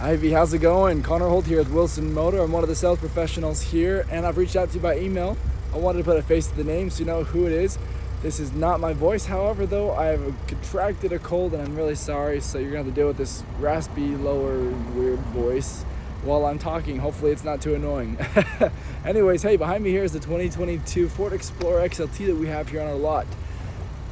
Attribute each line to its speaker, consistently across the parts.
Speaker 1: Ivy, how's it going? Connor Holt here with Wilson Motor. I'm one of the sales professionals here, and I've reached out to you by email. I wanted to put a face to the name so you know who it is. This is not my voice, however, though. I've contracted a cold and I'm really sorry, so you're gonna have to deal with this raspy, lower, weird voice while I'm talking. Hopefully it's not too annoying. Anyways, hey, behind me here is the 2022 Ford Explorer XLT that we have here on our lot.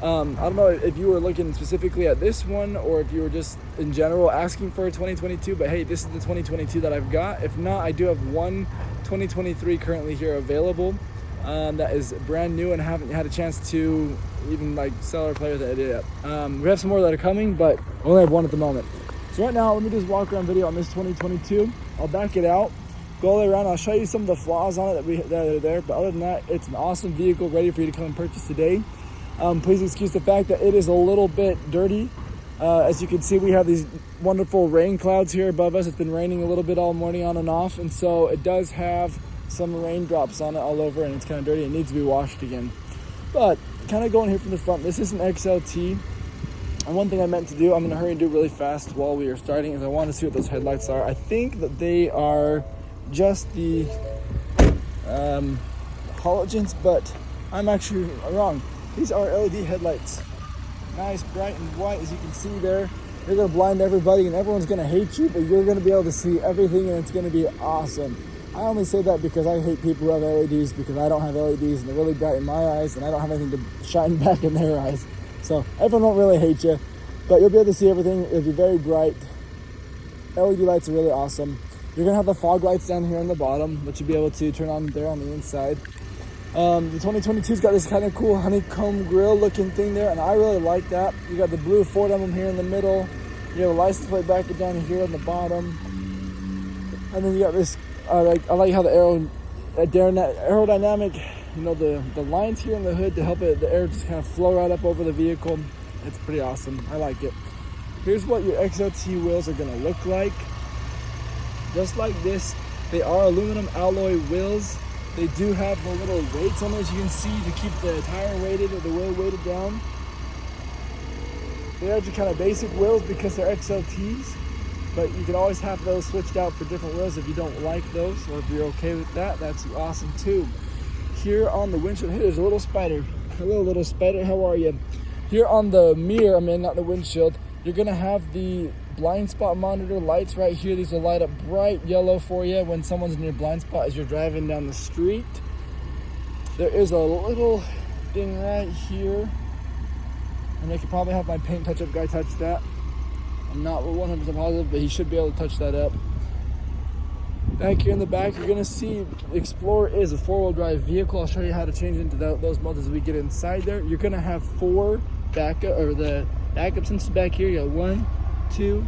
Speaker 1: I don't know if you were looking specifically at this one or if you were just in general asking for a 2022, but hey, this is the 2022 that I've got. If not, I do have one 2023 currently here available that is brand new and haven't had a chance to even like sell or play with it yet. We have some more that are coming, but we only have one at the moment. So right now, let me just walk around video on this 2022. I'll back it out, go all the way around. I'll show you some of the flaws on it that are there, but other than that, it's an awesome vehicle ready for you to come and purchase today. Please excuse the fact that it is a little bit dirty. As you can see, we have these wonderful rain clouds here above us. It's been raining a little bit all morning on and off, and so it does have some raindrops on it all over, and it's kind of dirty. It needs to be washed again. But kind of going here from the front, this is an XLT. And one thing I meant to do, I'm going to hurry and do really fast while we are starting, is I want to see what those headlights are. I think that they are just the halogens, but I'm actually wrong. These are LED headlights. Nice, bright and white, as you can see there. They're going to blind everybody and everyone's going to hate you, but you're going to be able to see everything and it's going to be awesome. I only say that because I hate people who have LEDs, because I don't have LEDs and they're really bright in my eyes and I don't have anything to shine back in their eyes. So everyone won't really hate you, but you'll be able to see everything. It'll be very bright. LED lights are really awesome. You're going to have the fog lights down here on the bottom, which you'll be able to turn on there on the inside. The 2022's got this kind of cool honeycomb grill looking thing there, and I really like that. You got the blue Ford emblem here in the middle. You have a license plate back down here on the bottom, and then you got this. I like how the aerodynamic, you know, the lines here in the hood to help it, the air just kind of flow right up over the vehicle. It's pretty awesome. I like it. Here's what your XLT wheels are going to look like. Just like this, they are aluminum alloy wheels. They do have the little weights on those, you can see, to keep the tire weighted or the wheel weighted down. They are just kind of basic wheels because they're XLTs, but you can always have those switched out for different wheels if you don't like those, or if you're okay with that, that's awesome too. Here on the windshield, hey, there's a little spider. Hello, little spider, how are you? Here on the mirror, not the windshield, you're gonna have the blind spot monitor lights right here. These will light up bright yellow for you when someone's in your blind spot as you're driving down the street. There is a little thing right here, and I could probably have my paint touch-up guy touch that. I'm not 100% positive, but he should be able to touch that up. Back here in the back, you're gonna see Explorer is a four-wheel drive vehicle. I'll show you how to change into those modes as we get inside there. You're gonna have the backup sensors back here. You got 1, 2,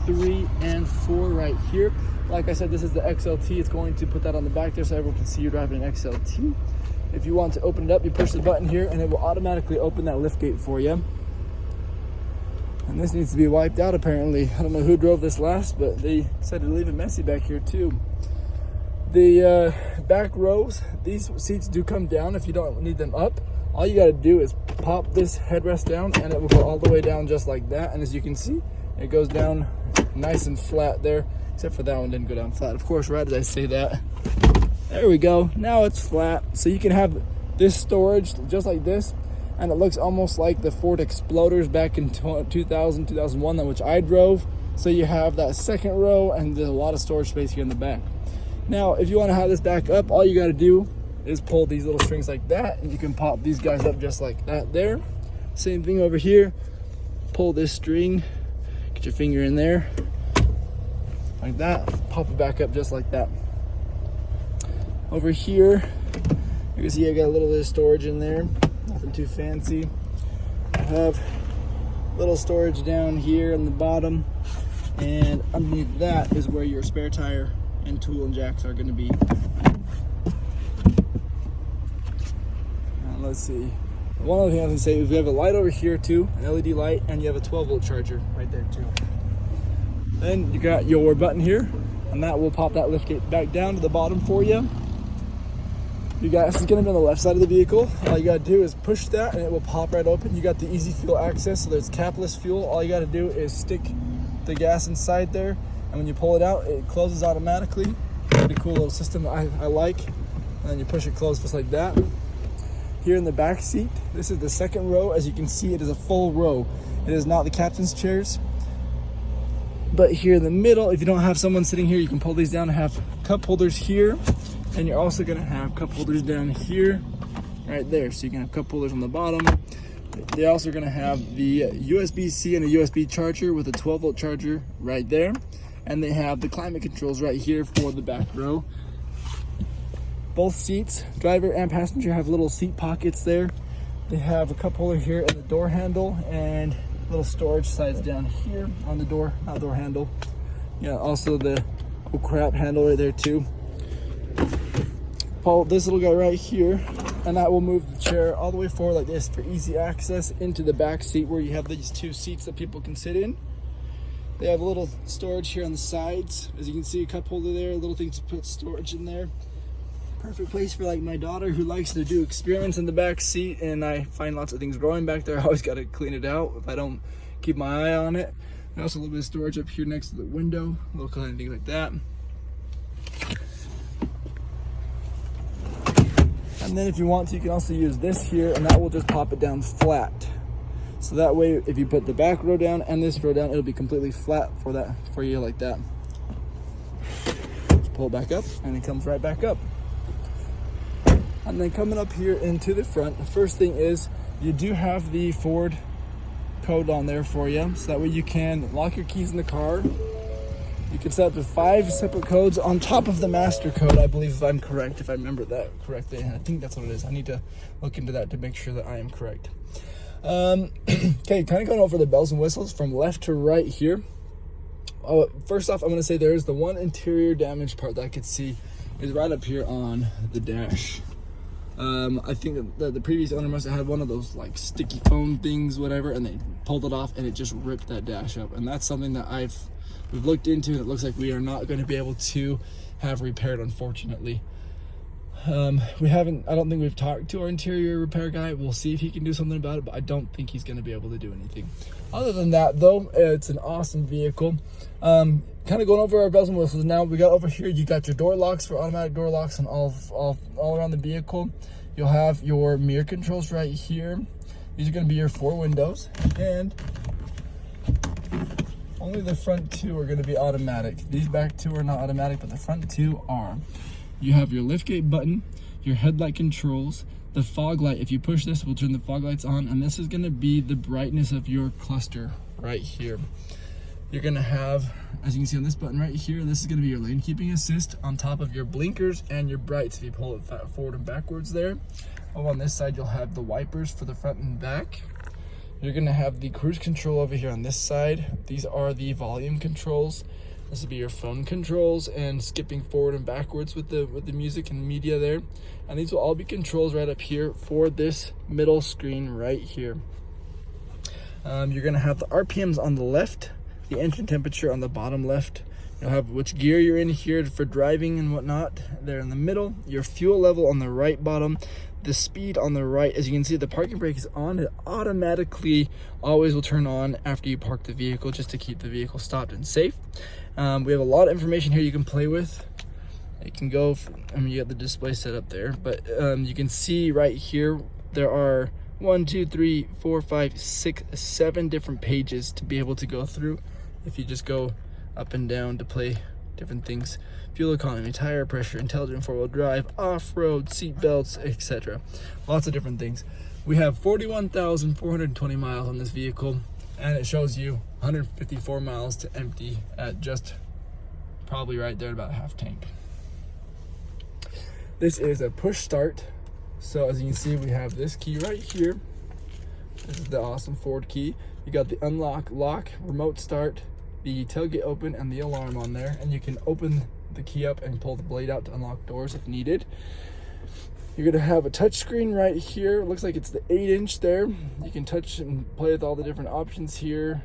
Speaker 1: 3, and 4 right here. Like I said, this is the XLT. It's going to put that on the back there so everyone can see you're driving an XLT. If you want to open it up, you push the button here and it will automatically open that lift gate for you. And this needs to be wiped out apparently. I don't know who drove this last, but they decided to leave it messy back here too. The back rows, these seats do come down if you don't need them up. All you got to do is pop this headrest down and it will go all the way down just like that. And as you can see, it goes down nice and flat there, except for that one didn't go down flat. Of course, right as I say that. There we go. Now it's flat. So you can have this storage just like this, and it looks almost like the Ford Explorers back in 2000, 2001, which I drove. So you have that second row, and there's a lot of storage space here in the back. Now, if you want to have this back up, all you got to do is pull these little strings like that, and you can pop these guys up just like that there. Same thing over here. Pull this string, get your finger in there, like that, pop it back up just like that. Over here, you can see I got a little bit of storage in there, nothing too fancy. I have little storage down here on the bottom, and underneath that is where your spare tire and tool and jacks are going to be. Let's see. One other thing I was going to say is we have a light over here too, an LED light, and you have a 12-volt charger right there too. Then you got your button here, and that will pop that lift gate back down to the bottom for you. You got, this is going to be on the left side of the vehicle. All you got to do is push that and it will pop right open. You got the easy fuel access, so there's capless fuel. All you got to do is stick the gas inside there, And when you pull it out, it closes automatically. Pretty cool little system that I like. And then you push it closed just like that. Here in the back seat, this is the second row. As you can see, it is a full row. It is not the captain's chairs. But here in the middle, if you don't have someone sitting here, you can pull these down and have cup holders here. And you're also gonna have cup holders down here, right there. So you can have cup holders on the bottom. They're also gonna have the USB-C and a USB charger with a 12-volt charger right there. And they have the climate controls right here for the back row. Both seats, driver and passenger, have little seat pockets there. They have a cup holder here and the door handle, and little storage sides down here on the door, not door handle. Yeah, also the oh crap handle right there too. Pull this little guy right here, and that will move the chair all the way forward like this for easy access into the back seat, where you have these two seats that people can sit in. They have a little storage here on the sides. As you can see, a cup holder there, little things to put storage in there. Perfect place for like my daughter who likes to do experiments in the back seat, and I find lots of things growing back there. I always got to clean it out if I don't keep my eye on it. And also a little bit of storage up here next to the window, little kind of things like that. And then if you want to, you can also use this here, and that will just pop it down flat. So that way, if you put the back row down and this row down, it'll be completely flat for you like that. Just pull it back up, and it comes right back up. And then coming up here into the front, the first thing is you do have the Ford code on there for you. So that way you can lock your keys in the car. You can set up to 5 separate codes on top of the master code, I believe, if I'm correct, if I remember that correctly. I think that's what it is. I need to look into that to make sure that I am correct. Okay, kind of going over the bells and whistles from left to right here. First off, I'm going to say there's the one interior damage part that I could see is right up here on the dash. I think that the previous owner must have had one of those like sticky foam things, whatever, and they pulled it off and it just ripped that dash up. And that's something that we've looked into, and it looks like we are not going to be able to have repaired, unfortunately. I don't think we've talked to our interior repair guy. We'll see if he can do something about it, but I don't think he's going to be able to do anything. Other than that, though, it's an awesome vehicle. Kind of going over our bells and whistles now. We got over here, you got your door locks for automatic door locks and all around the vehicle. You'll have your mirror controls right here. These are going to be your 4 windows, and only the front 2 are going to be automatic. These back 2 are not automatic, but the front 2 are. You have your liftgate button, your headlight controls, the fog light. If you push this, we'll turn the fog lights on, and this is going to be the brightness of your cluster right here. You're going to have, as you can see on this button right here, this is going to be your lane keeping assist on top of your blinkers and your brights if you pull it forward and backwards there. Over on this side, you'll have the wipers for the front and back. You're going to have the cruise control over here on this side. These are the volume controls. This will be your phone controls and skipping forward and backwards with the music and media there. And these will all be controls right up here for this middle screen right here. You're going to have the RPMs on the left, the engine temperature on the bottom left. You'll have which gear you're in here for driving and whatnot there in the middle. Your fuel level on the right bottom. The speed on the right. As you can see, the parking brake is on. It automatically always will turn on after you park the vehicle, just to keep the vehicle stopped and safe. We have a lot of information here you can play with. It can go, you got the display set up there, but you can see right here, there are 1, 2, 3, 4, 5, 6, 7 different pages to be able to go through. If you just go up and down to play different things. Fuel economy, tire pressure, intelligent 4-wheel drive, off-road, seat belts, etc. Lots of different things. We have 41,420 miles on this vehicle, and it shows you 154 miles to empty at just probably right there at about half tank. This is a push start. So as you can see, we have this key right here. This is the awesome Ford key. You got the unlock, lock, remote start, the tailgate open, and the alarm on there. And you can open the key up and pull the blade out to unlock doors if needed. You're gonna have a touch screen right here. It looks like it's the 8-inch there. You can touch and play with all the different options here.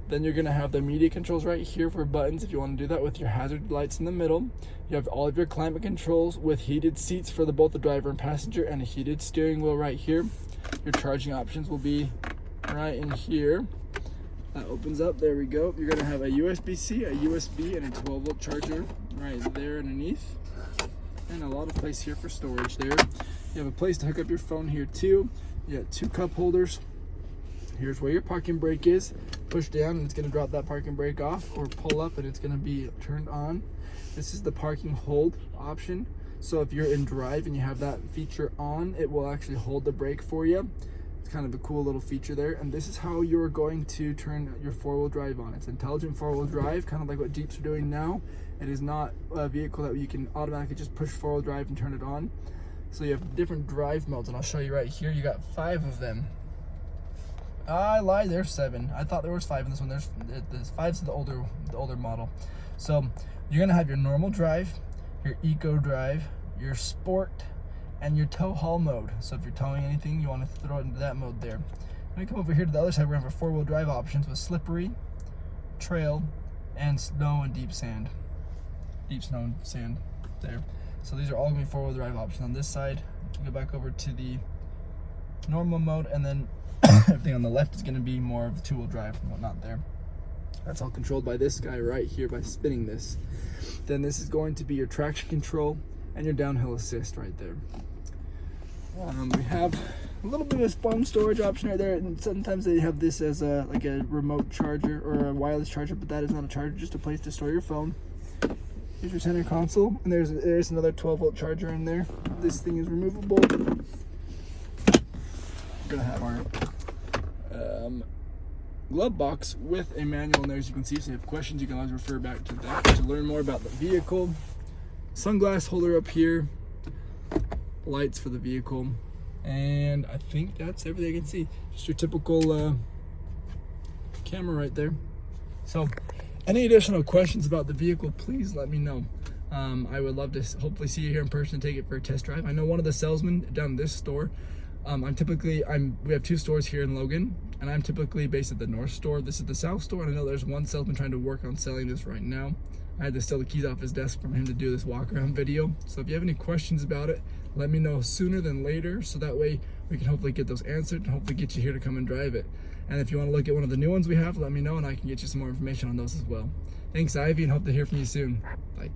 Speaker 1: Then you're gonna have the media controls right here for buttons if you want to do that, with your hazard lights in the middle. You have all of your climate controls with heated seats for both the driver and passenger, and a heated steering wheel right here. Your charging options will be right in here. That opens up, there we go. You're gonna have a USB-C, a USB, and a 12-volt charger right there underneath. And a lot of place here for storage there. You have a place to hook up your phone here too. You got 2 cup holders. Here's where your parking brake is. Push down and it's gonna drop that parking brake off, or pull up and it's gonna be turned on. This is the parking hold option. So if you're in drive and you have that feature on, it will actually hold the brake for you. It's kind of a cool little feature there. And this is how you're going to turn your 4-wheel drive on. It's intelligent 4-wheel drive, kind of like what Jeeps are doing now. It is not a vehicle that you can automatically just push 4-wheel drive and turn it on. So you have different drive modes, and I'll show you right here. You got 5 of them. I lied, there's 7. I thought there was 5 in this one. There's 5's the older model. So you're gonna have your normal drive, your eco drive, your sport, and your tow haul mode. So if you're towing anything, you want to throw it into that mode there. When we come over here to the other side, we're gonna have our 4-wheel drive options with slippery, trail, and snow and deep sand. Deep snow and sand there. So these are all gonna be 4-wheel drive options. On this side, go back over to the normal mode, and then everything on the left is gonna be more of a 2-wheel drive and whatnot there. That's all controlled by this guy right here by spinning this. Then this is going to be your traction control and your downhill assist right there. We have a little bit of phone storage option right there, and sometimes they have this as like a remote charger or a wireless charger, but that is not a charger, just a place to store your phone. Here's your center console, and there's another 12-volt charger in there. This thing is removable. We're gonna have our glove box with a manual in there, as you can see. So if you have questions, you can always refer back to that to learn more about the vehicle. Sunglass holder up here, lights for the vehicle, and I think that's everything I can see. Just your typical camera right there. So any additional questions about the vehicle, please let me know. I would love to hopefully see you here in person and take it for a test drive. I know one of the salesmen down this store. We have 2 stores here in Logan, and I'm typically based at the north store. This is the south store, and I know there's one salesman trying to work on selling this right now. I had to steal the keys off his desk from him to do this walk around video. So if you have any questions about it, let me know sooner than later, so that way we can hopefully get those answered and hopefully get you here to come and drive it. And if you want to look at one of the new ones we have, let me know and I can get you some more information on those as well. Thanks, Ivy, and hope to hear from you soon. Bye.